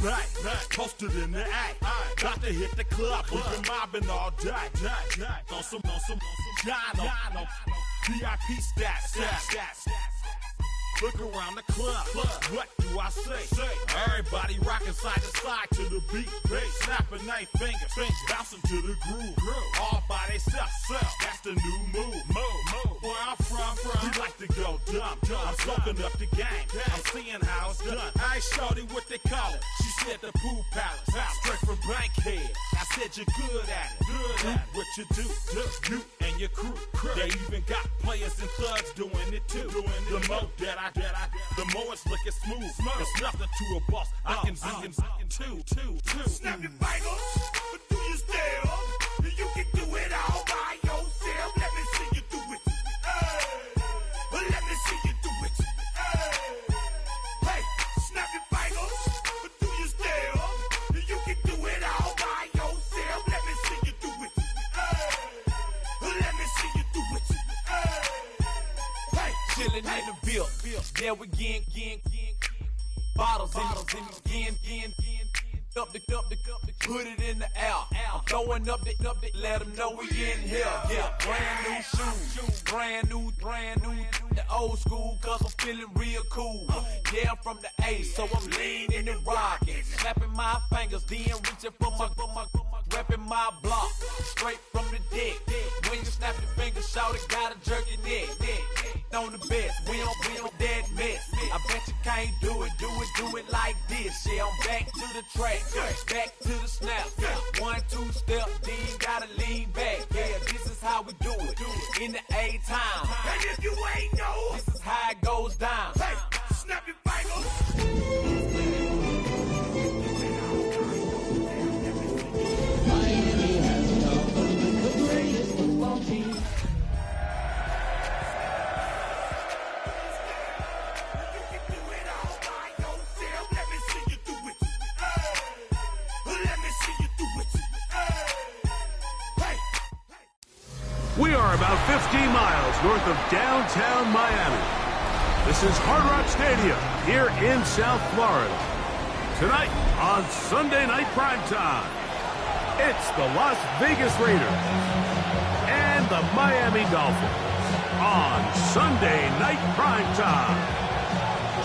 back, posted in the act. Got to hit the club, we've been mobbing all day. On some Jono, VIP stats. Look around the club, what do I say? Everybody rocking side to side to the beat. Snapping night fingers, bouncing to the groove. All by themselves, that's the new move. Where I'm from, we like to go dumb. I'm soaking up the game, I'm seeing how it's done. I ain't shorty what they call it. She said the pool palace, straight from Bankhead. I said you're good at it. Do what you do, you and your crew. They even got players and thugs doing it too. The more that the more it's looking smooth. It's nothing to a boss. I can two. Snap your fingers, but do you still? You can do it all by yourself. Let me see you do it. Let me see you do it. Hey, snap your fingers, but do you still? You can do it all by yourself. Let me see you do it. Let me see you do it. Hey, chillin' in the bill. There we again. Bottles in again. Up the put it in the air. I'm throwing up the, let them know we in here. Yeah, brand new shoes, brand new. The old school, cause I'm feeling real cool. Yeah, I'm from the A, so I'm leaning and rocking. Snapping my fingers, then reaching for my repping my block. Straight from the dick. When you snap your fingers, shout it, gotta jerk your neck. On the best, we don't dead mess. I bet you can't do it like this. Yeah, I'm back to the track, back to the snap. 1, 2 step, then you gotta lean back. Yeah, this is how we do it. In the A time. And if you ain't know, this is how it goes down. Hey, snap your fingers. Miami has the greatest football team. We are about 15 miles north of downtown Miami. This is Hard Rock Stadium here in South Florida. Tonight on Sunday Night Primetime, it's the Las Vegas Raiders and the Miami Dolphins on Sunday Night Primetime.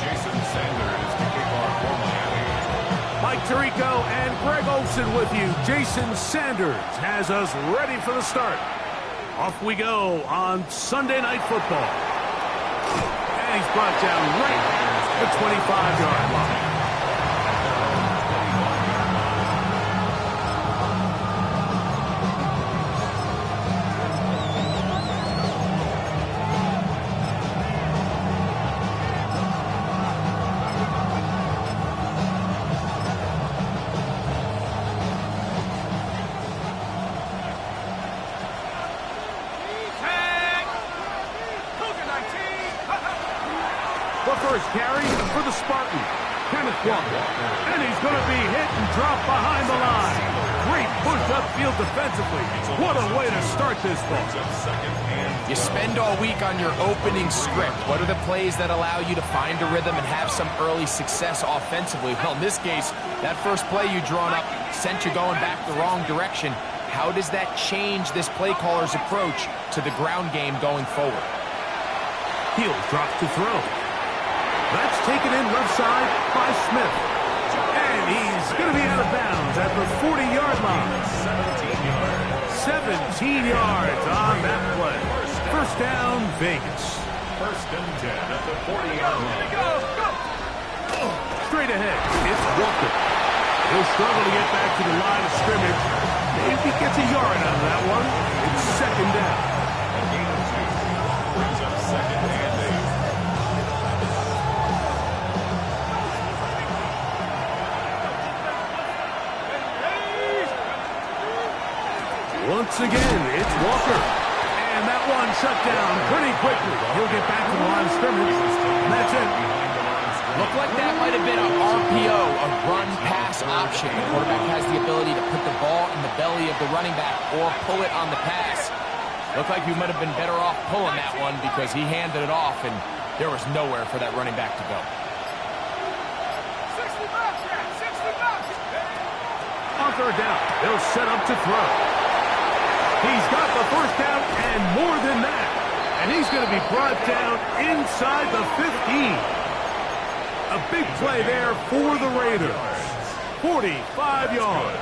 Jason Sanders to kick off for Miami. Mike Tirico and Greg Olson with you. Jason Sanders has us ready for the start. Off we go on Sunday Night Football. And he's brought down right at the 25-yard line. First carry for the Spartan, Kenneth Walker. And he's going to be hit and dropped behind the line. Great push upfield defensively. What a way to start this ball. You spend all week on your opening script. What are the plays that allow you to find a rhythm and have some early success offensively? Well, in this case, that first play you drawn up sent you going back the wrong direction. How does that change this play caller's approach to the ground game going forward? Hill drops to throw. That's taken in left side by Smith. And he's going to be out of bounds at the 40-yard line. 17 yards on that play. First down, Vegas. First and 10 at the 40-yard line. Straight ahead, it's Walker. He'll struggle to get back to the line of scrimmage. If he gets a yard out of that one, it's second down. A gain of 2 brings up second and 8. Once again, it's Walker. And that one shut down pretty quickly. He'll get back to the line of scrimmage. And that's it. Looked like that might have been a RPO, a run-pass option. The quarterback has the ability to put the ball in the belly of the running back or pull it on the pass. Looked like he might have been better off pulling that one because he handed it off, and there was nowhere for that running back to go. 60 back, 60 back. third down. They'll set up to throw. He's got the first down and more than that. And he's going to be brought down inside the 15. A big play there for the Raiders. 45 yards.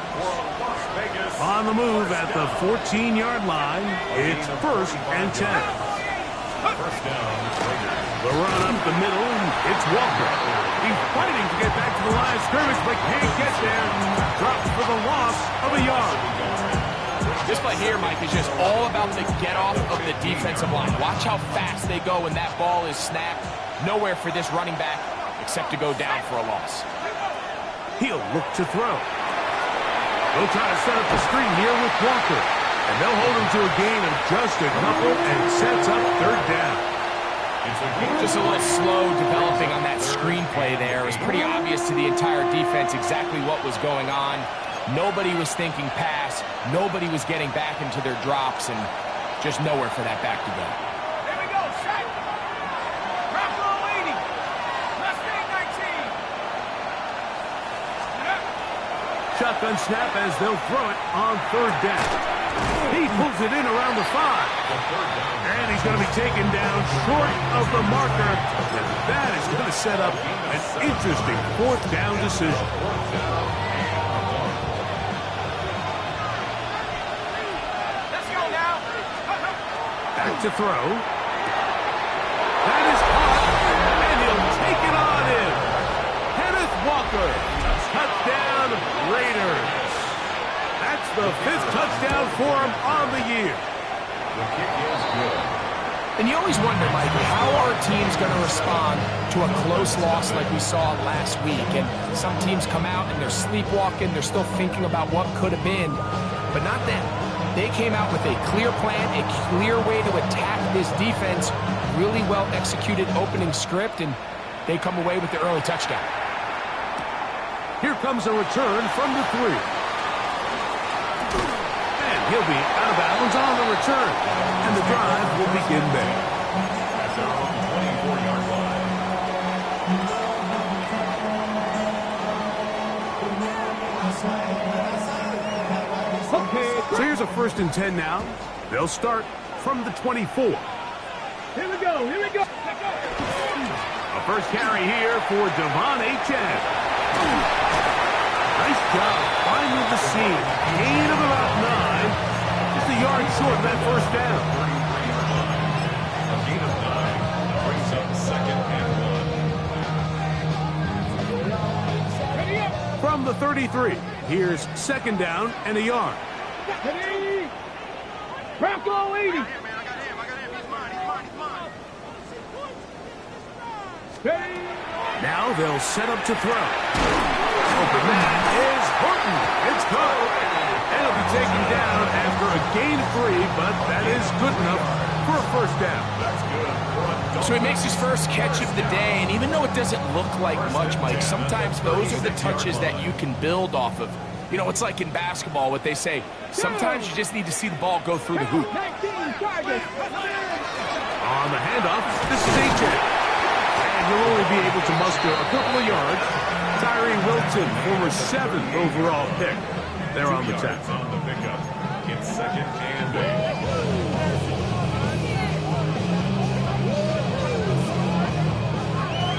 On the move at the 14-yard line, it's 1st and 10. The run up the middle, it's Walker. He's fighting to get back to the line of scrimmage, but can't get there. Drops for the loss of a yard. This play here, Mike, is just all about the get-off of the defensive line. Watch how fast they go when that ball is snapped. Nowhere for this running back except to go down for a loss. He'll look to throw. They'll try to set up the screen here with Walker. And they'll hold him to a gain of just a couple and sets up 3rd down. Just a little slow developing on that screenplay there. It was pretty obvious to the entire defense exactly what was going on. Nobody was thinking pass. Nobody was getting back into their drops, and just nowhere for that back to go. Here we go, set. Bravo 80. Mustang 19. Shotgun snap as they'll throw it on 3rd down. He pulls it in around the 5. And he's going to be taken down short of the marker. And that is going to set up an interesting 4th down decision. Let's go now. Back to throw. That is caught. And he'll take it on in. Kenneth Walker. Touchdown, Raiders. That's the 5th touchdown for him on the year. The kick is good. And you always wonder, Mike, how are teams going to respond to a close loss like we saw last week? And some teams come out and they're sleepwalking. They're still thinking about what could have been. But not them. They came out with a clear plan, a clear way to attack this defense, really well executed opening script, and they come away with the early touchdown. Here comes a return from the 3. And he'll be out of bounds on the return. And the drive will begin there. At their own 24-yard line. Okay, so here's a 1st and 10 now. They'll start from the 24. Here we go. Here we go. A first carry here for Devon Achane. Nice job finding the seam. Gain of about 9. Just a yard short of that 1st down. 33-yard line. A gain of 9 brings up 2nd and 1. From the 33, here's 2nd down and a yard. Bronco 80. Now they'll set up to throw. Open man is Horton. It's caught. And it'll be taken down after a gain of 3, but that is good enough for a 1st down. So he makes his first catch of the day, and even though it doesn't look like much, Mike, sometimes those are the touches that you can build off of. You know, it's like in basketball, what they say, sometimes you just need to see the ball go through the hoop. On the handoff, this is Achane. And he'll only be able to muster a couple of yards. Tyree Wilton, former 7th overall pick. They're on the tackle. On the pickup. It's 2nd and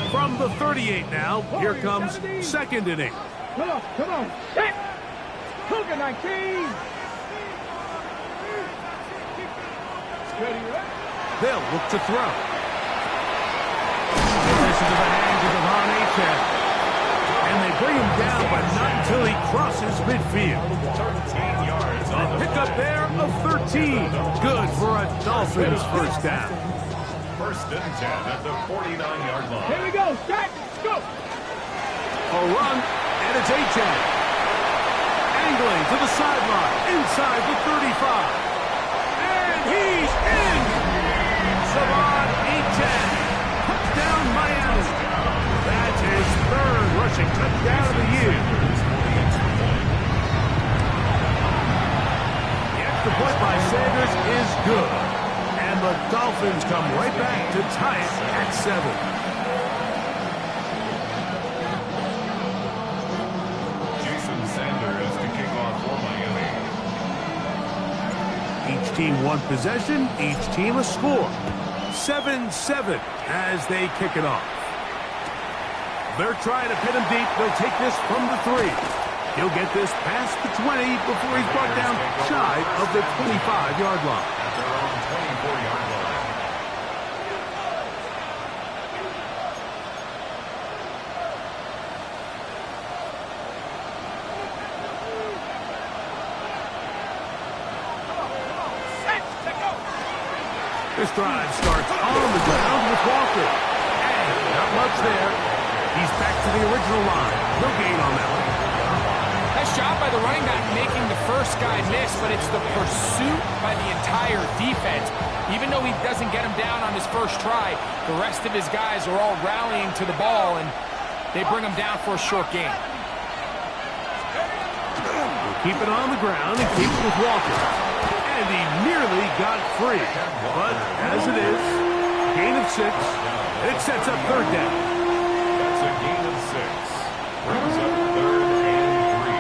8. From the 38 now, here comes 2nd and 8. Come on, come on. Set. Cougar 19. They'll look to throw. This is the hands of Devon Achane. And they bring him down, but not until he crosses midfield. 13 yards. A pickup there of 13. Good for a Dolphins 1st down. 1st and 10 at the 49-yard line. Here we go. Set. Go. A run, and it's Achane. Angling to the sideline, inside the 35. And he's in! Devon Achane. Touchdown, Miami. That's his 3rd rushing touchdown of the year. The extra point by Sanders is good. And the Dolphins come right back to tie it at 7. Sanders to kick off team one possession, each team a score. 7-7 as they kick it off. They're trying to pin him deep. They'll take this from the 3. He'll get this past the 20 before he's brought down shy of the 25-yard line. At their own 24-yard line. This drive starts on the ground with Walker. And not much there. He's back to the original line. No gain on that one. Nice job by the running back making the first guy miss, but it's the pursuit by the entire defense. Even though he doesn't get him down on his first try, the rest of his guys are all rallying to the ball, and they bring him down for a short gain. We'll keep it on the ground and keep it with Walker. And he nearly got free. But as it is, gain of 6. It sets up third down. That's a gain of 6. Brings up 3rd and 3.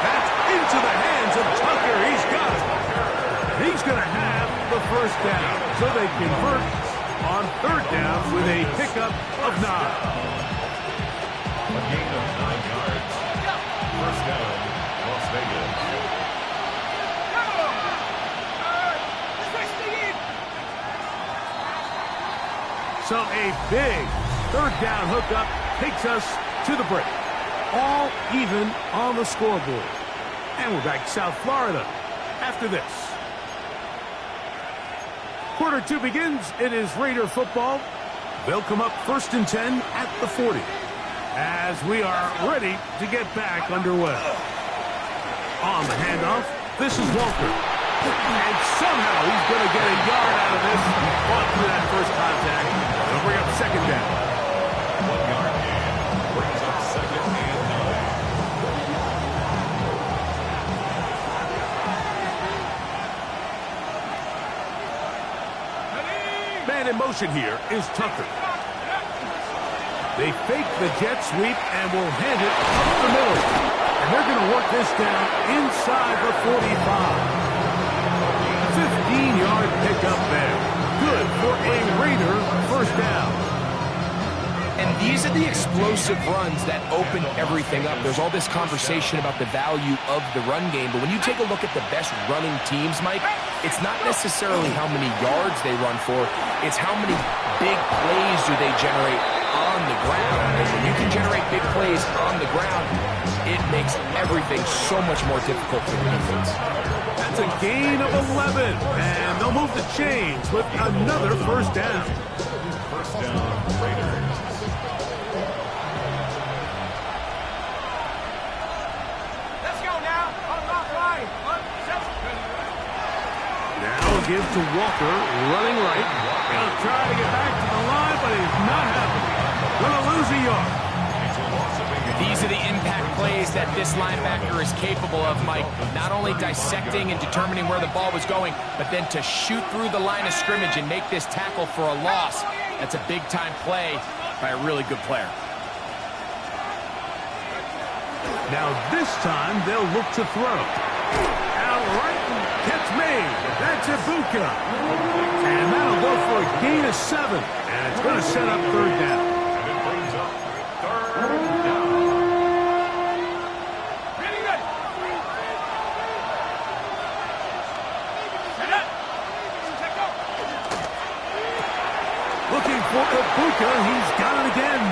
That's into the hands of Tucker. He's got it. He's going to have the first down. So they convert on third down with a pickup of 9. A gain of 9 yards. First down, Las Vegas. So a big third down hookup takes us to the break. All even on the scoreboard. And we're back to South Florida after this. Quarter 2 begins. It is Raider football. They'll come up 1st and 10 at the 40. As we are ready to get back underway. On the handoff, this is Walker. And somehow he's going to get a yard out of this. Fought through that first contact. They'll bring up second down. 1 yard gain. Brings up 2nd and 9. Man in motion here is Tucker. They fake the jet sweep and will hand it up the middle. And they're going to work this down inside the 45. 15-yard pickup there. Good for a Raider first down. And these are the explosive runs that open everything up. There's all this conversation about the value of the run game, but when you take a look at the best running teams, Mike, it's not necessarily how many yards they run for, it's how many big plays do they generate on the ground. And when you can generate big plays on the ground, it makes everything so much more difficult for the defense. That's a gain of 11, and they'll move the chains with another first down. First down, Raiders. Now give to Walker, running right. He'll try to get back to the line, but he's not happening. Gonna lose a yard. These are the impact plays that this linebacker is capable of, Mike. Not only dissecting and determining where the ball was going, but then to shoot through the line of scrimmage and make this tackle for a loss. That's a big-time play by a really good player. Now this time they'll look to throw. Out right, catch made. That's Ibuka. And that'll go for a gain of 7. And it's going to set up third down. And it brings up 3rd down. Looking for Ibuka. He's got it again.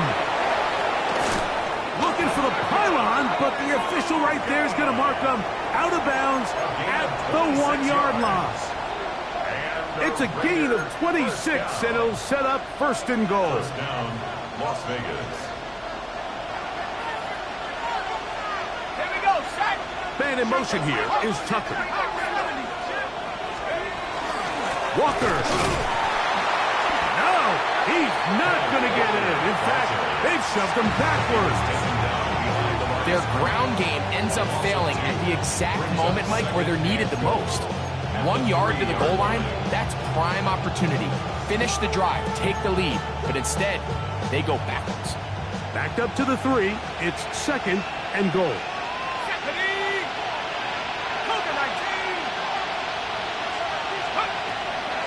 Looking for the pylon, but the official right there is going to mark them out of bounds at the 1-yard line. It's a gain of 26, and it'll set up 1st and goal. First down, Las Vegas. Here we go, set. Man in motion here is Tucker. Walker. No, he's not going to get in. In fact, they've shoved him backwards. Their ground game ends up failing at the exact moment, Mike, where they're needed the most. 1 yard to the goal line, that's prime opportunity finish the drive, take the lead, but instead, they go backwards. Backed up to the 3. It's 2nd and goal.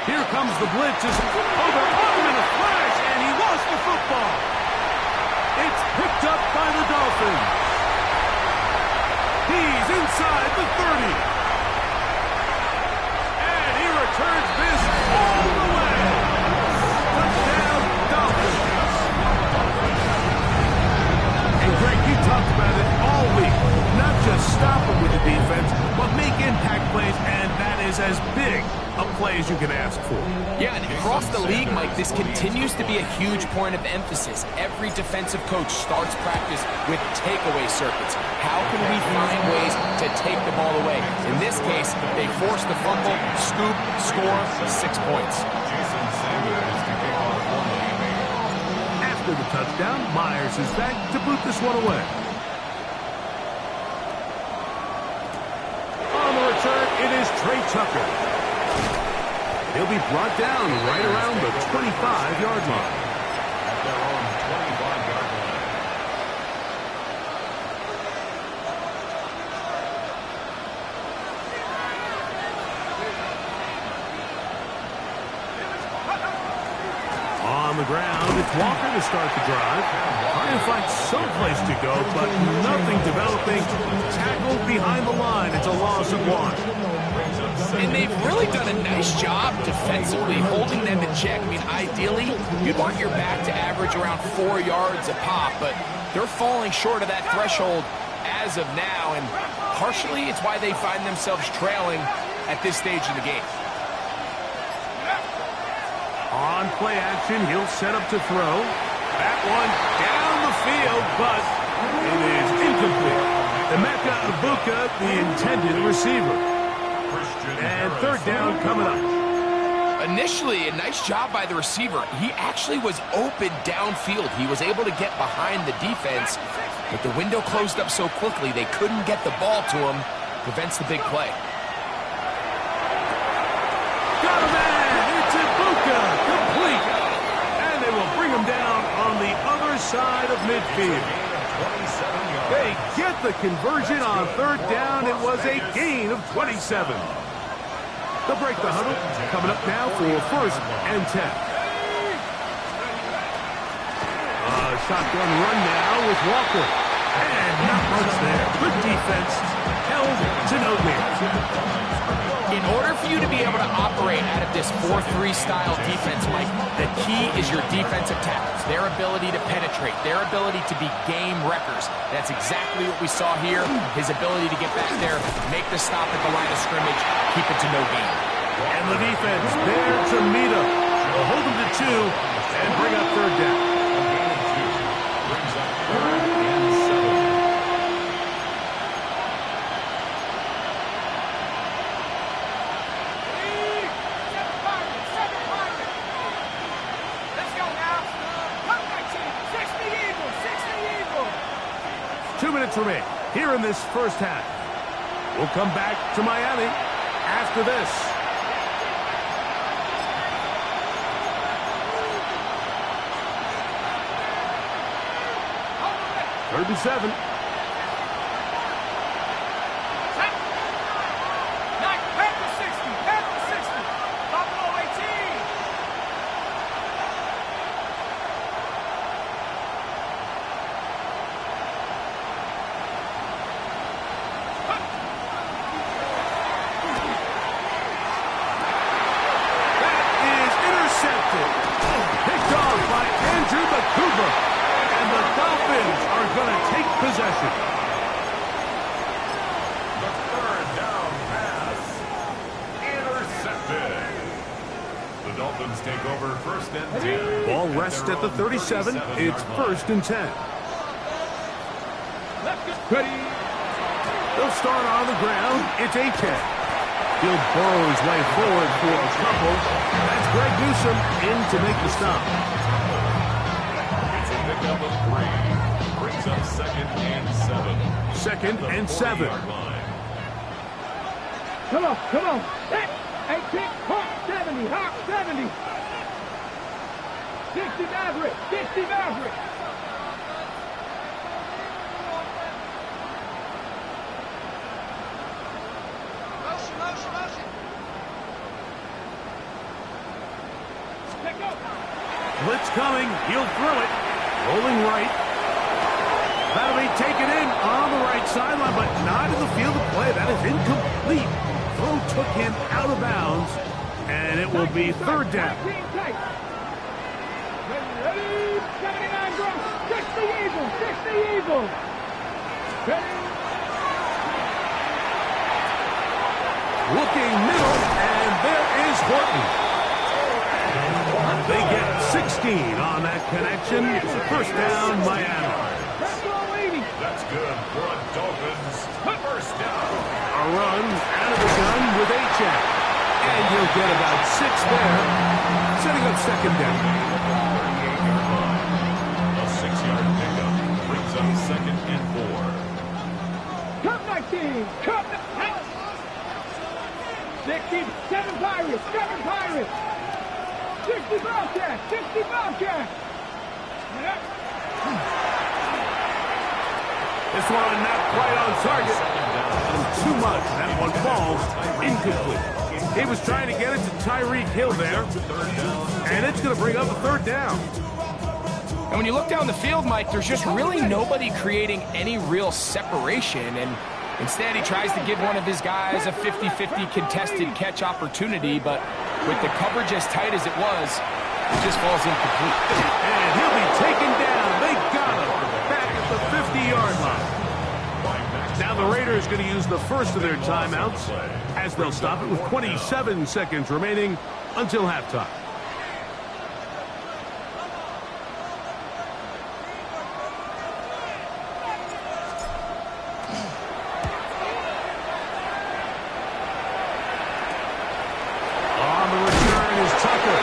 Here comes the blitz. Is overcome in a flash, and he lost the football. It's picked up by the Dolphins. He's inside the 30. And he returns this all the way. Touchdown, Dolphins. And Greg, you talked about it all week. Not just stop him with the defense, but make impact plays, and that is as big a play as you can ask for. Yeah, and across the league, Mike, this continues to be a huge point of emphasis. Every defensive coach starts practice with takeaway circuits. How can we find ways to take the ball away? In this case, they forced the fumble, scoop, score, 6 points. After the touchdown, Myers is back to boot this one away. On the return, it is Trey Tucker. He'll be brought down right around the 25-yard line. At their own 25-yard line. On the ground, it's Walker to start the drive. Trying to find someplace to go, but nothing developing. Tackled behind the line. It's a loss of 1. And they've really done a nice job defensively, holding them in check. I mean, ideally, you'd want your back to average around 4 yards a pop, but they're falling short of that threshold as of now, and partially it's why they find themselves trailing at this stage in the game. On play action, he'll set up to throw. That one down the field, but it is incomplete. Emeka Ibuka, the intended receiver. And 3rd down coming up. Initially, a nice job by the receiver. He actually was open downfield. He was able to get behind the defense, but the window closed up so quickly they couldn't get the ball to him. Prevents the big play. Got a man! It's Ibuka! Complete! And they will bring him down on the other side of midfield. They get the conversion on 3rd down. It was a gain of 27. They'll break the huddle. Coming up now for 1st and 10. Shotgun run now with Walker. And not much there. Good defense. Held to no gain. In order for you to be able to operate out of this 4-3 style defense, Mike, the key is your defensive tackles, their ability to penetrate, their ability to be game wreckers. That's exactly what we saw here, his ability to get back there, make the stop at the line of scrimmage, keep it to no gain. And the defense there to meet him. They'll hold him to 2 and bring up 3rd down. Brings up 3rd and 7. Remain here in this 1st half. We'll come back to Miami after this. Third and 7. Possession. The 3rd down pass. Intercepted. The Dolphins take over 1st and 10. Ball rests at the 37. It's 1st and 10. Ready. They'll start on the ground. It's A-10. He'll burrow his way forward for a couple. That's Greg Newsome in to make the stop. It's a pickup of 3. Brings up 2nd and 7. 2nd and 7. Come on. Hey, kick, hop 70, hop 70. 60 Maverick! 60 Maverick! Motion, motion, motion! Pick up! Blitz coming. He'll throw it. Rolling right. That'll be taken in on the right sideline, but not in the field of play. That is incomplete. Throw took him out of bounds, and it will be third down. Ready, 79 gross. 60 Eagles, 60 Eagles. Ready. Looking middle, and there is Horton. They get 16 on that connection. First down, Miami. That's good for a Dolphins first down. A run out of the gun with H.A. And you'll get about 6 there, setting up second down. 38-yard line. A 6-yard pickup brings up second and 4. Cut my team! Cut the... 67 Pirates! 7 Pirates! 60 Bobcats! 60 Bobcats! This one not quite on target. Too much. That one falls incomplete. He was trying to get it to Tyreek Hill there. And it's going to bring up a third down. And when you look down the field, Mike, there's just really nobody creating any real separation. And instead, he tries to give one of his guys a 50-50 contested catch opportunity. But with the coverage as tight as it was, it just falls incomplete. And he'll be taken down. They got him back at the 50-yard line. Now the Raiders going to use the first of their timeouts as they'll stop it with 27 seconds remaining until halftime. On the return is Tucker.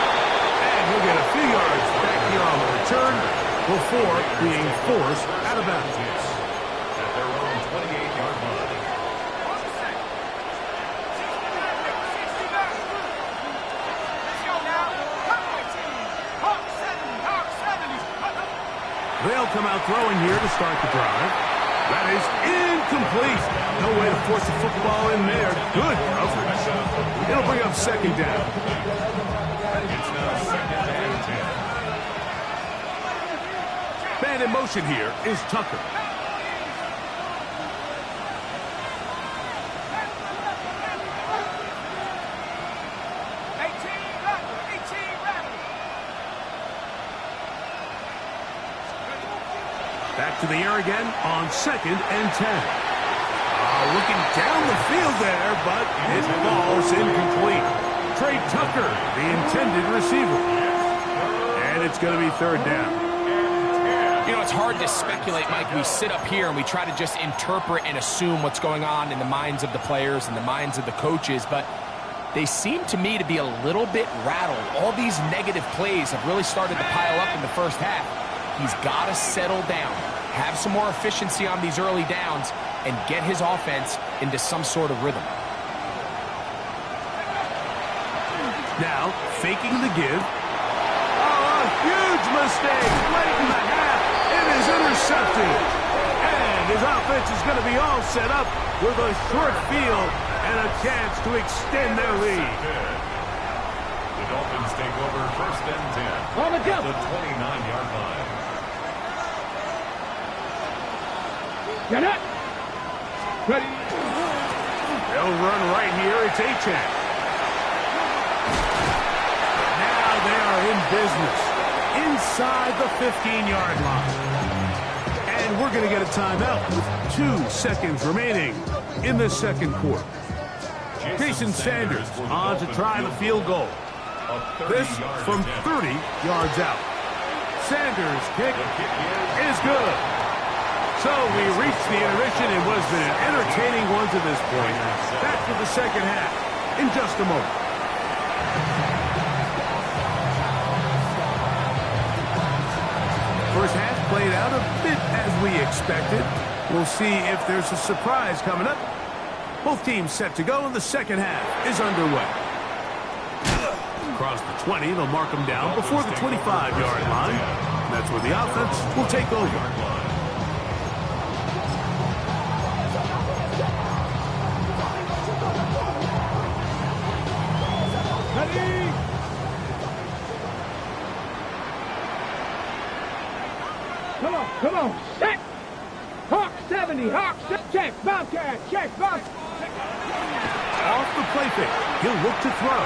And he'll get a few yards back here on the return before being forced out of bounds. At their own 28-yard line. They'll come out throwing here to start the drive. That is incomplete. No way to force the football in there. Good coverage. It'll bring up second down. It's now second and 10. Man in motion here is Tucker. Back to the air again on second and 10. Looking down the field there, but it falls incomplete. Trey Tucker, the intended receiver. And it's going to be third down. You know, it's hard to speculate, Mike. We sit up here and we try to just interpret and assume what's going on in the minds of the players and the minds of the coaches, but they seem to me to be a little bit rattled. All these negative plays have really started to pile up in the first half. He's got to settle down, have some more efficiency on these early downs, and get his offense into some sort of rhythm. Now, faking the give. Oh, a huge mistake late in the half. It is intercepted. And his offense is going to be all set up with a short field and a chance to extend their lead. The Dolphins take over first and 10 On the jump. at the 29-yard line. Get it. Ready. They'll run right here. It's H.A. Now they are in business inside the 15-yard line. And we're going to get a timeout with 2 seconds remaining in the second quarter. Jason Sanders on to try the field goal. This from 30 yards out. Sanders' kick is good. So we reached the intermission. It was an entertaining one to this point. Back to the second half in just a moment. First half played out a bit as we expected. We'll see if there's a surprise coming up. Both teams set to go, and the second half is underway. Across the 20, they'll mark him down before the 25-yard line. And that's where the offense will take over. Ready? Come on, set! Hawk 70, Hawk, check, Bobcat, check, Bobcat. Off the play fake, he'll look to throw.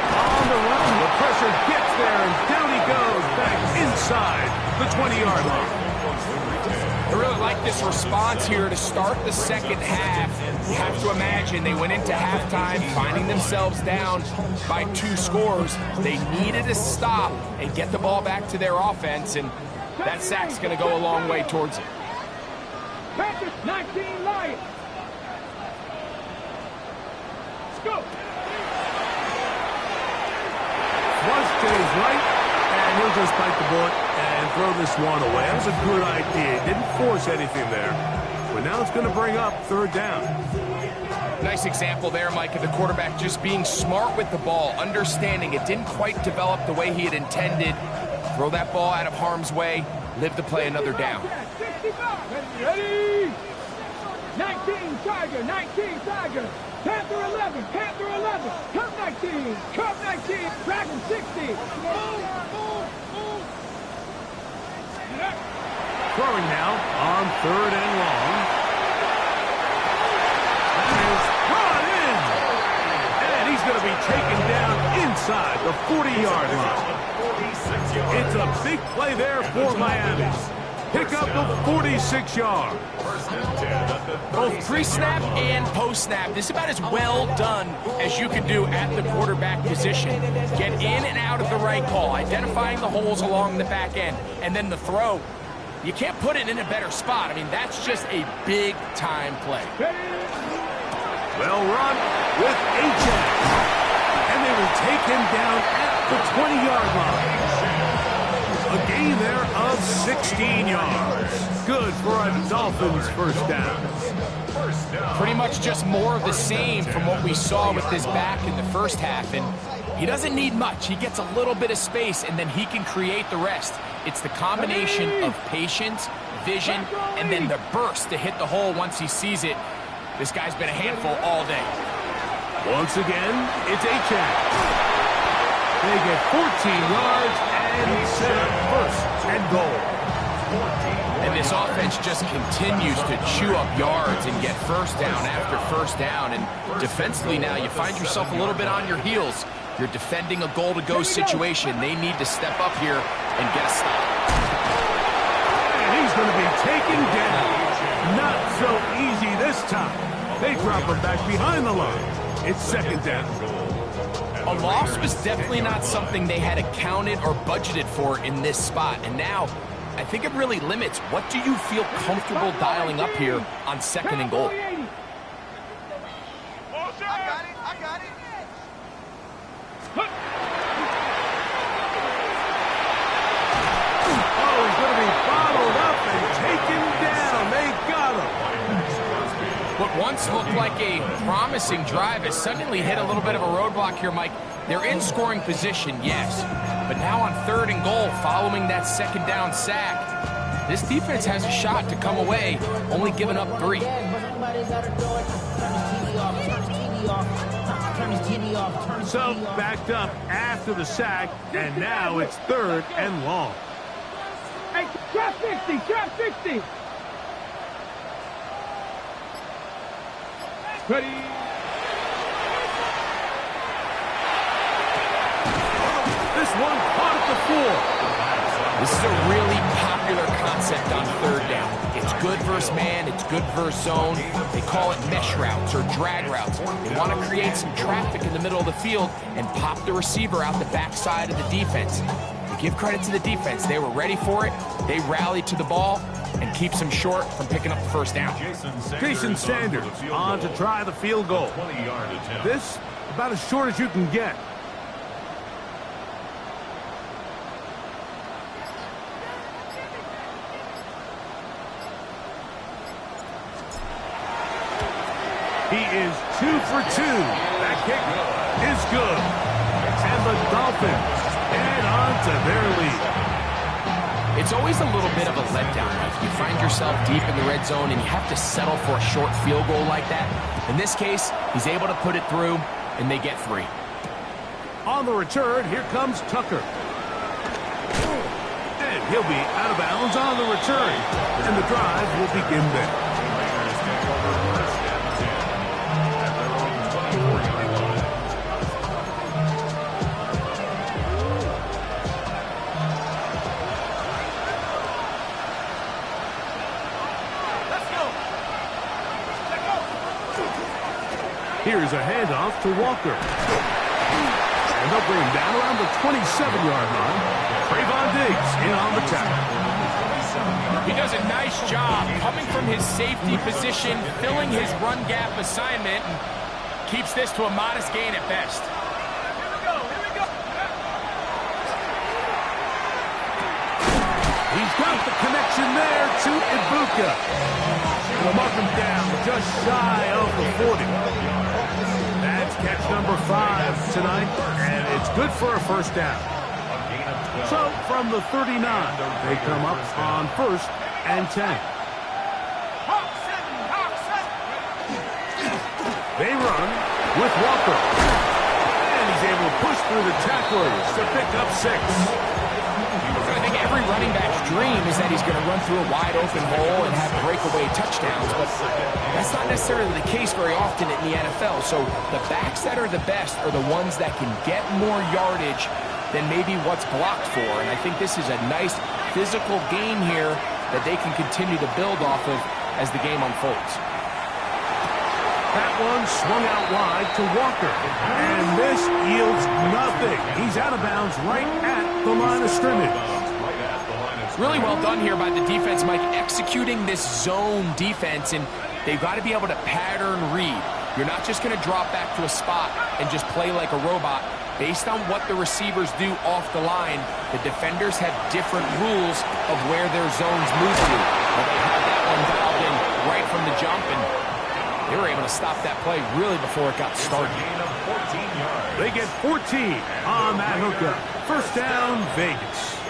On the run, the pressure gets there, and down he goes, back inside the 20-yard line. I really like this response here to start the second half. You have to imagine they went into halftime finding themselves down by 2 scores. They needed to stop and get the ball back to their offense, and that sack's going to go a long way towards it. Patrick, 19 Lions. Let's go. Flush to his right, and he'll just bite the bullet and throw this one away. That was a good idea. Didn't force anything there. But now it's going to bring up 3rd down. Nice example there, Mike, of the quarterback just being smart with the ball, understanding it didn't quite develop the way he had intended. Throw that ball out of harm's way, live to play another down. 65, ready? 19 Tiger, 19 Tiger. Panther 11, Panther 11. Cub 19, Cub 19. Dragon 60. Throwing now on 3rd and long. That is brought in. And he's going to be taken down inside the 40-yard line. It's a big play there for Miami. Pick up the 46 yards. Both pre-snap and post-snap, this is about as well done as you can do at the quarterback position. Get in and out of the right call, identifying the holes along the back end, and then the throw. You can't put it in a better spot. I mean, that's just a big-time play. Well run with H.A. And they will take him down at the 20-yard line. A gain there of 16 yards. Good for a Dolphins first down. Pretty much just more of the same from what we saw with this back in the first half. And he doesn't need much. He gets a little bit of space, and then he can create the rest. It's the combination of patience, vision, and then the burst to hit the hole once he sees it. This guy's been a handful all day. Once again, it's H.A. They get 14 yards and set up 1st and goal. And this offense just continues to chew up yards and get first down after first down. And defensively now, you find yourself a little bit on your heels. You're defending a goal-to-go situation. They need to step up here and get a stop. And he's going to be taken down. Not so easy this time. They drop him back behind the line. It's 2nd down. A loss was definitely not something they had accounted or budgeted for in this spot. And now, I think it really limits what do you feel comfortable dialing up here on 2nd and goal. I got it. Oh, he's going to be bottled up and taken down. They got him. What once looked like a promising drive has suddenly hit a little bit of a roadblock here, Mike. They're in scoring position, yes. But now on 3rd and goal, following that 2nd down sack, this defense has a shot to come away, only giving up 3. So, backed up after the sack, and now it's 3rd and long. Hey, drop 60, drop 60. Ready? This one caught at the 4. This is a really popular concept on 3rd down. It's good versus man, it's good versus zone. They call it mesh routes or drag routes. They want to create some traffic in the middle of the field and pop the receiver out the backside of the defense. To give credit to the defense, they were ready for it. They rallied to the ball and keeps them short from picking up the first down. Jason Sanders on to try the field goal. 20-yard attempt. This about as short as you can get. He is 2 for 2. That kick is good. And the Dolphins add on to their lead. It's always a little bit of a letdown. Like you find yourself deep in the red zone and you have to settle for a short field goal like that. In this case, he's able to put it through, and they get 3. On the return, here comes Tucker. And he'll be out of bounds on the return. And the drive will begin there. Here's a handoff to Walker. And they'll bring him down around the 27-yard line. Trayvon Diggs in on the tackle. He does a nice job coming from his safety position, filling his run gap assignment, and keeps this to a modest gain at best. He's got the connection there to Ibuka. And they'll mark him down just shy of the 40. That's catch number 5 tonight, and it's good for a first down. So from the 39, they come up on 1st and 10. They run with Walker. And he's able to push through the tacklers to pick up 6. I think every running back's dream is that he's going to run through a wide open hole and have breakaway touchdowns, but that's not necessarily the case very often in the NFL. So the backs that are the best are the ones that can get more yardage than maybe what's blocked for. And I think this is a nice physical game here that they can continue to build off of as the game unfolds. That one swung out wide to Walker. And this yields nothing. He's out of bounds right at the line of scrimmage. Really well done here by the defense, Mike, executing this zone defense, and they've got to be able to pattern read. You're not just going to drop back to a spot and just play like a robot. Based on what the receivers do off the line, the defenders have different rules of where their zones move to. Well, they had that one dialed in right from the jump, and they were able to stop that play really before it got started. They get 14 on that hookup. First down, Vegas.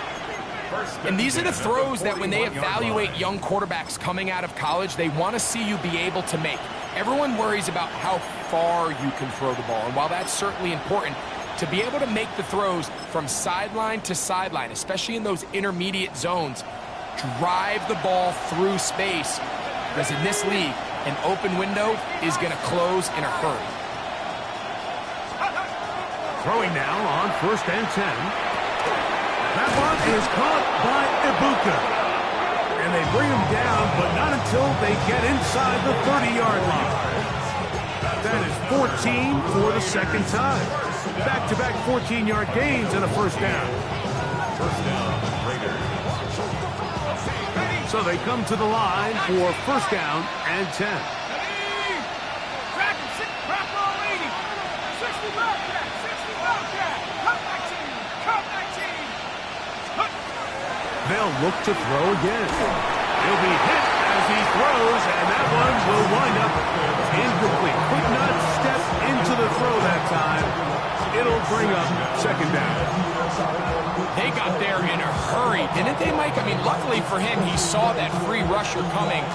And these are the throws that when they evaluate young quarterbacks coming out of college, they want to see you be able to make. Everyone worries about how far you can throw the ball, and while that's certainly important, to be able to make the throws from sideline to sideline, especially in those intermediate zones, drive the ball through space, because in this league, an open window is going to close in a hurry. Throwing now on 1st and 10. That one is caught by Ibuka. And they bring him down, but not until they get inside the 30-yard line. That is 14 for the second time. Back-to-back 14-yard gains and a first down. So they come to the line for first down and 10. They'll look to throw again. He'll be hit as he throws, and that one will wind up incomplete. Could not step into the throw that time. It'll bring up second down. They got there in a hurry, didn't they, Mike? I mean, luckily for him, he saw that free rusher coming,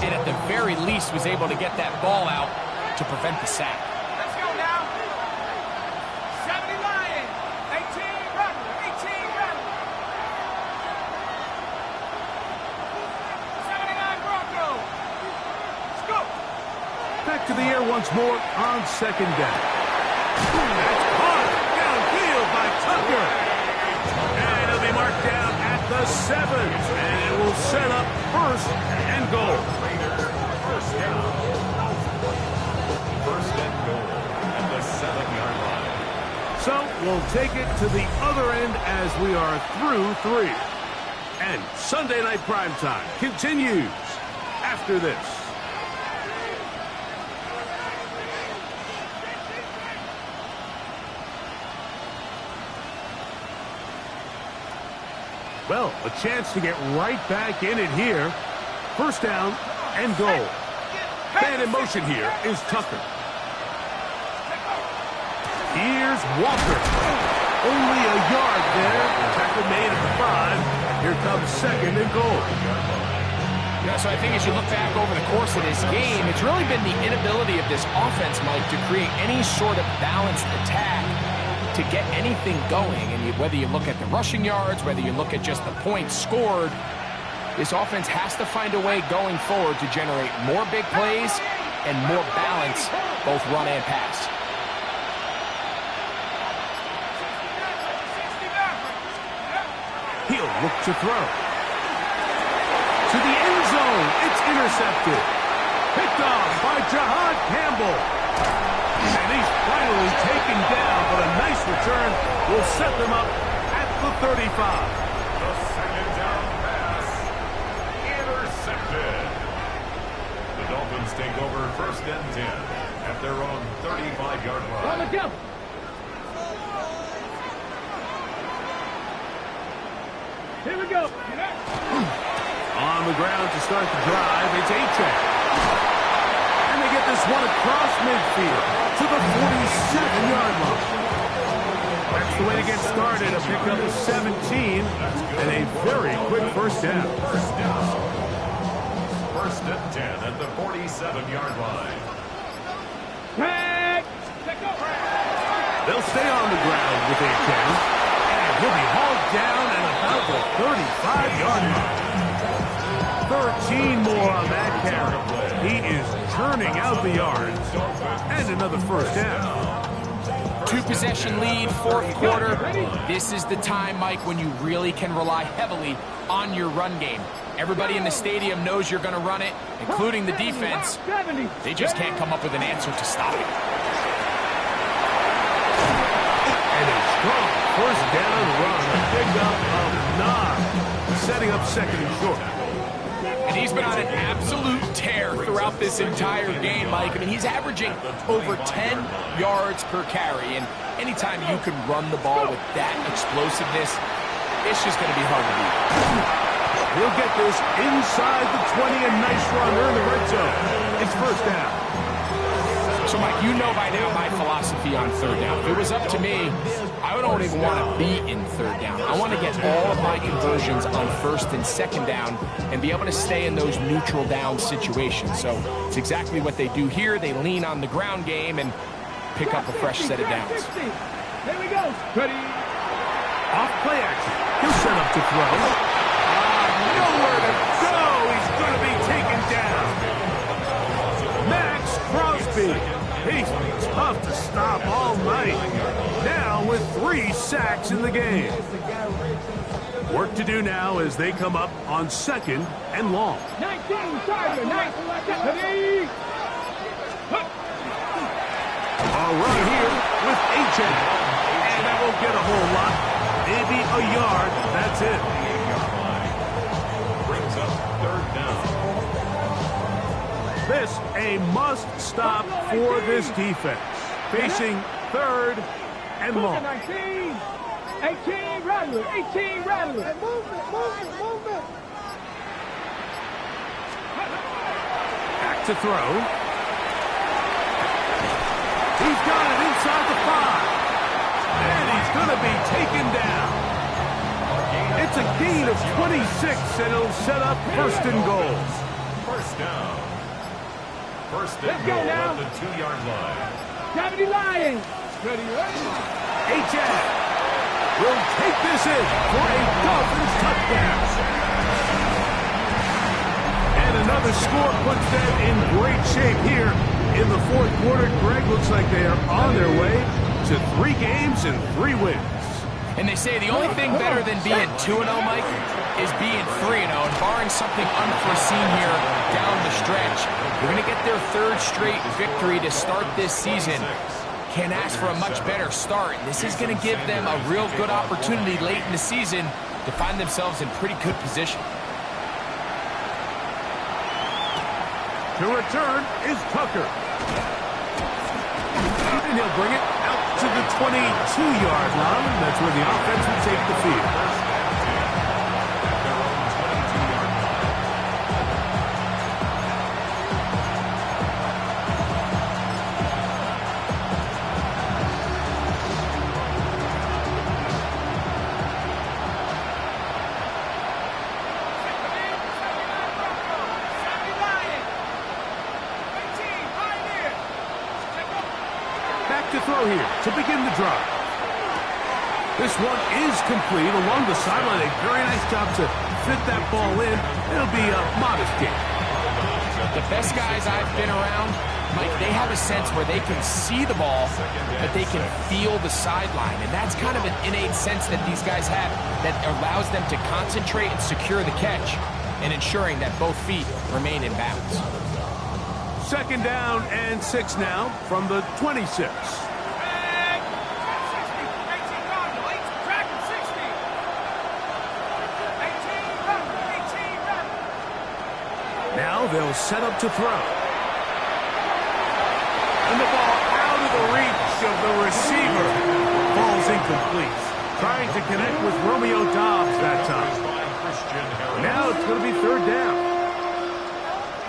and at the very least was able to get that ball out to prevent the sack. Let's go now. 70 Lions, 18 Rebels, 18 Rebels. 79 Broncos. Let's go. Back to the air once more on second down. That's caught downfield by Tucker. And it'll be marked down at the 7. And it will set up 1st and goal. First down. 1st and goal at the 7-yard line. So we'll take it to the other end as we are through 3. And Sunday Night Primetime continues after this. Well, a chance to get right back in it here. First down and goal. Man in motion here is Tucker. Here's Walker. Only a yard there. Tackle made at the 5. Here comes second and goal. Yeah, so I think as you look back over the course of this game, it's really been the inability of this offense, Mike, to create any sort of balanced attack to get anything going. And whether you look at the rushing yards, whether you look at just the points scored, this offense has to find a way going forward to generate more big plays and more balance, both run and pass. He'll look to throw. To the end zone. It's intercepted. Picked off by Jahad Campbell. And he's finally taken down, but a nice return will set them up at the 35. The second down pass. Intercepted. The Dolphins take over first and 10 at their own 35-yard line. Here we go. On the ground to start the drive, it's A-Check. And they get this one across midfield to the 47-yard line. That's the way to get started. A pickup of 17 and a very quick first down. First and 10 at the 47-yard line. They'll stay on the ground with A-Check. And he'll be hauled down at about the 35-yard line. 13 more on that carry. He is churning out the yards. And another first down. 2-possession lead, fourth quarter. This is the time, Mike, when you really can rely heavily on your run game. Everybody in the stadium knows you're going to run it, including the defense. They just can't come up with an answer to stop it. And a strong first down run. A pickup of 9. Setting up second and short. And he's been on an absolute tear throughout this entire game, Mike. I mean, he's averaging over 10 yards per carry. And anytime you can run the ball with that explosiveness, it's just going to be hard to beat. He'll get this inside the 20, a nice run in the red zone. It's first down. So, Mike, you know by now my philosophy on third down. If it was up to me, I don't even want to be in third down. I want to get all of my conversions on first and second down and be able to stay in those neutral down situations. So it's exactly what they do here. They lean on the ground game and pick up a fresh set of downs. Here we go. Ready. Off play action. He'll set up to throw. Nowhere to go. He's going to be taken down. Max Crosby. He's tough to stop all night. Now with 3 sacks in the game. Work to do now as they come up on second and long. 19, Tiger, 19, ready. A run here with A-Check. And that won't get a whole lot. Maybe a yard. That's it. Brings up third down. This a must-stop for this defense. Facing third and long. 19, 18, Rattler, 18, Rattler. Movement. Back to throw. He's got it inside the 5. And he's going to be taken down. It's a gain of 26, and it'll set up first and goal. First down. First and goal at the 2-yard line. Gravity Lions. Ready. A-Check will take this in for a Dolphins touchdown. And another score puts them in great shape here in the fourth quarter. Greg, looks like they are on their way to 3 games and 3 wins. And they say the only thing better than being 2-0, Mike, is being 3-0. And barring something unforeseen here down the stretch, you're going to get their 3rd straight victory to start this season. Can't ask for a much better start. This is going to give them a real good opportunity late in the season to find themselves in pretty good position. To return is Tucker. And he'll bring it out to the 22-yard line. That's where the offense will take the field. throw here to begin the drive. This one is complete along the sideline. A very nice job to fit that ball in. It'll be a modest gain. The best guys I've been around, Mike, they have a sense where they can see the ball, but they can feel the sideline. And that's kind of an innate sense that these guys have that allows them to concentrate and secure the catch and ensuring that both feet remain in bounds. 2nd down and 6 now from the 26. Now they'll set up to throw. And the ball out of the reach of the receiver. Ball's incomplete. Trying to connect with Romeo Dobbs that time. Now it's going to be 3rd down.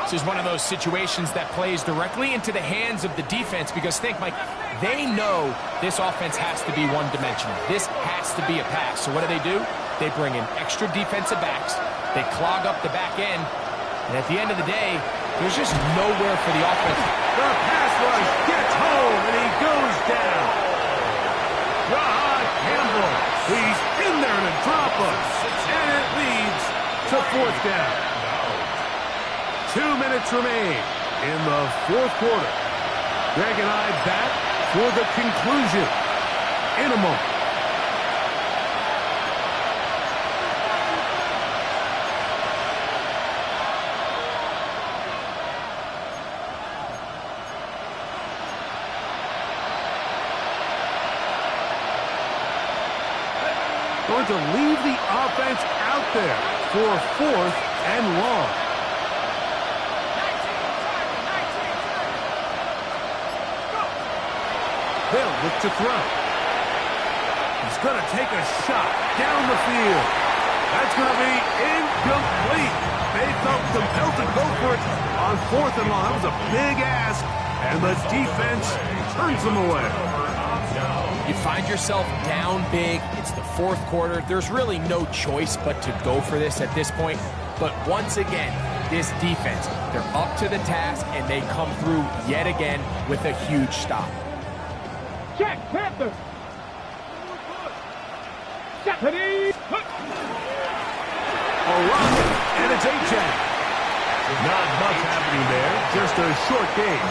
This is one of those situations that plays directly into the hands of the defense because think, Mike, they know this offense has to be one-dimensional. This has to be a pass. So what do? They bring in extra defensive backs. They clog up the back end. And at the end of the day, there's just nowhere for the offense. The pass rush gets home, and he goes down. Rod Campbell, he's in there to drop us. And it leads to 4th down. 2 minutes remain in the 4th quarter. Greg and I back for the conclusion in a moment. Going to leave the offense out there for 4th and long. They'll look to throw. He's going to take a shot down the field. That's going to be incomplete. They felt compelled to go for it on 4th and long. That was a big ask, and the defense turns them away. You find yourself down big. It's the 4th quarter. There's really no choice but to go for this at this point. But once again, this defense, they're up to the task, and they come through yet again with a huge stop. Check, Panther. Stephanie. A run, and it's A-Check. Not much happening there. Just a short game.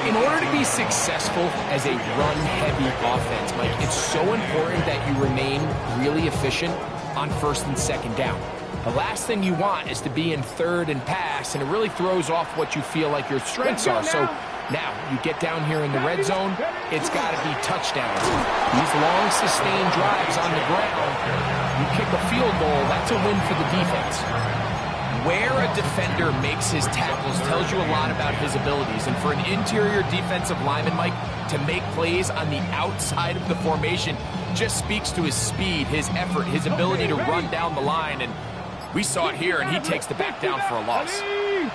In order to be successful as a run-heavy offense, Mike, it's so important that you remain really efficient on 1st and 2nd down. The last thing you want is to be in 3rd and pass, and it really throws off what you feel like your strengths are. So now you get down here in the red zone, it's got to be touchdowns. These long, sustained drives on the ground, you kick a field goal, that's a win for the defense. Where a defender makes his tackles tells you a lot about his abilities. And for an interior defensive lineman, Mike, to make plays on the outside of the formation just speaks to his speed, his effort, his ability to run down the line. And we saw it here, and he takes the back down for a loss. 18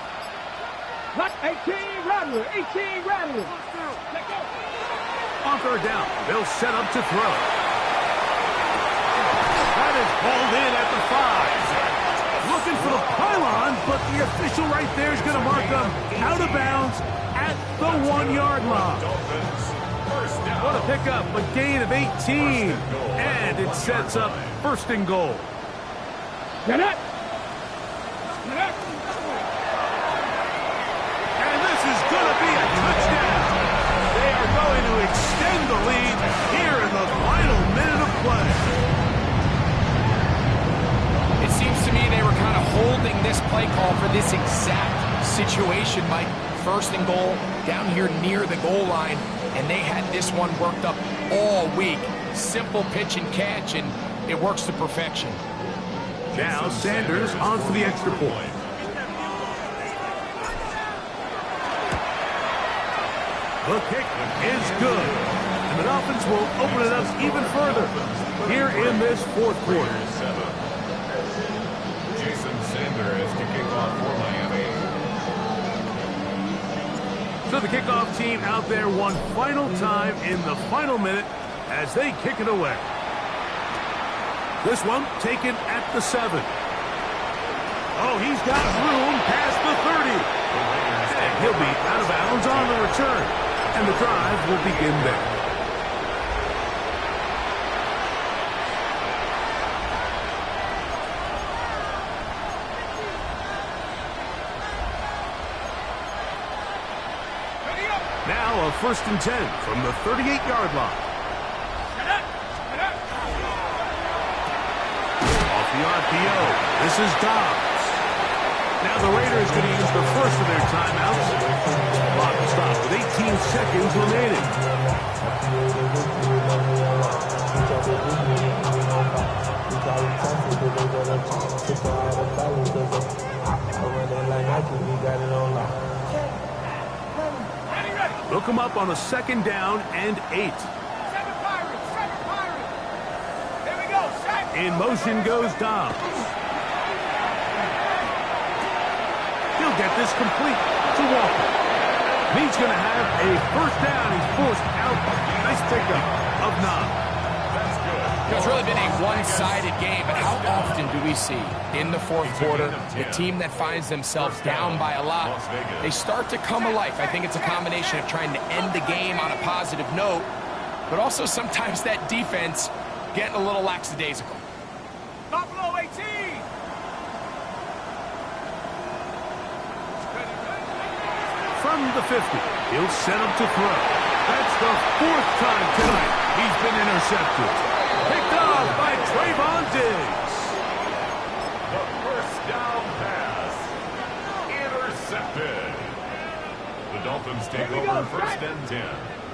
Rattler, 18 Rattler. On 3rd down, they'll set up to throw. That is balled in at the 5. Looking for the pylon, but the official right there is going to mark them out of bounds at the 1-yard line. What a pickup, a gain of 18. And it sets up 1st and goal. Get it. And this is going to be a touchdown. They are going to extend the lead here in the final minute of play. It seems to me they were kind of holding this play call for this exact situation, Mike. 1st and goal, down here near the goal line, and they had this one worked up all week. Simple pitch and catch, and it works to perfection. Now Sanders on for the extra point. The kick is good, and the Dolphins will open it up even further here in this 4th quarter. Sanders to kick off for Miami. So the kickoff team out there one final time in the final minute as they kick it away. This one taken at the 7. Oh, he's got room past the 30. And he'll be out of bounds on the return. And the drive will begin there. Now a 1st and 10 from the 38-yard line. Off the RPO, this is Dobbs. Now the Raiders going to use the first of their timeouts. Clock will stop with 18 seconds remaining. Look him up on a 2nd down and 8. In motion goes Dobbs. He'll get this complete to Walker. He's going to have a 1st down. He's forced out. Nice pickup of 9. It's really been a one-sided game, but how often do we see in the 4th quarter the team that finds themselves down by a lot, they start to come alive. I think it's a combination of trying to end the game on a positive note, but also sometimes that defense getting a little lackadaisical. Buffalo 18. From the 50, he'll set him to throw. That's the 4th time tonight he's been intercepted. Picked off by Trayvon Diggs. The 1st down pass. Intercepted. The Dolphins take over 1st and 10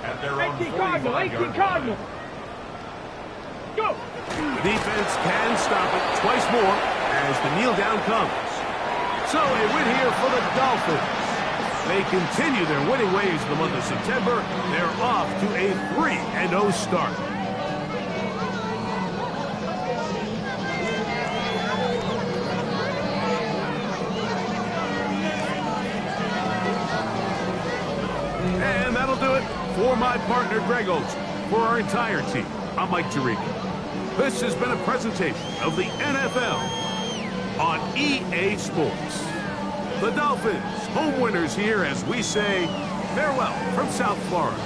at their own 45-yard line. Go. The defense can stop it twice more as the kneel down comes. So a win here for the Dolphins. They continue their winning ways in the month of September. They're off to a 3-0 start. And that'll do it for my partner, Greg Olson. For our entire team, I'm Mike Tirico. This has been a presentation of the NFL on EA Sports. The Dolphins, home winners here as we say farewell from South Florida.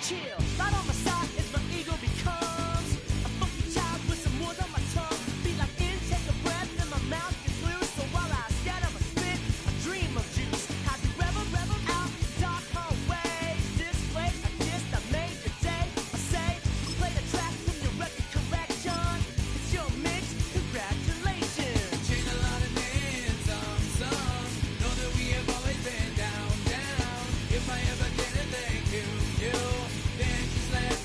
Chill, right on my side is my ego becomes a funky child with some words on my tongue. Be like in, take a breath, and my mouth gets loose. So while I scatter my spit, I dream of juice. How to rebel out, dark hallway. This way, I guess I made the day. I say, play the track from your record collection. It's your mix, congratulations. Change a lot of names, some. Know that we have always been down. If I ever get a thank you, then just let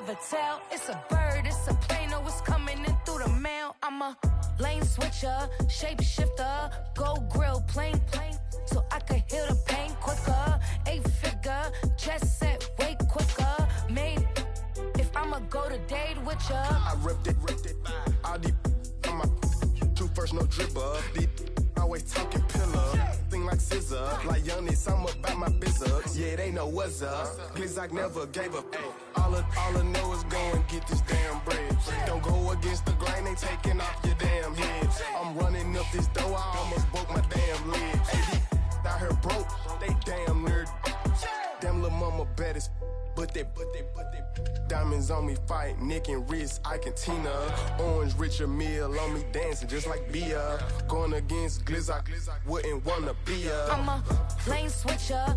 never tell. It's a bird, it's a plane, oh, it's coming in through the mail. I'm a lane switcher, shapeshifter, go grill, plane, so I could heal the pain quicker. 8-figure, chest set way quicker. Made if I'ma go to date with ya. I ripped it. All these on my two first, no dribble. These always talking pillar. Thing like scissor. Like youngest, I'm about my business. Yeah, they know what's up. Glizzock never gave up. All I know is go and get this damn bread. Don't go against the grain, they taking off your damn head. I'm running up this door, I almost broke my damn leg. Hey, out here broke, they damn nerd. Damn little mama bad as but they diamonds on me fight, Nick and wrist, I can Tina. Orange Richard Mill on me dancing just like Bia. Going against Glizzock, wouldn't wanna be a. I'm a lane switcher.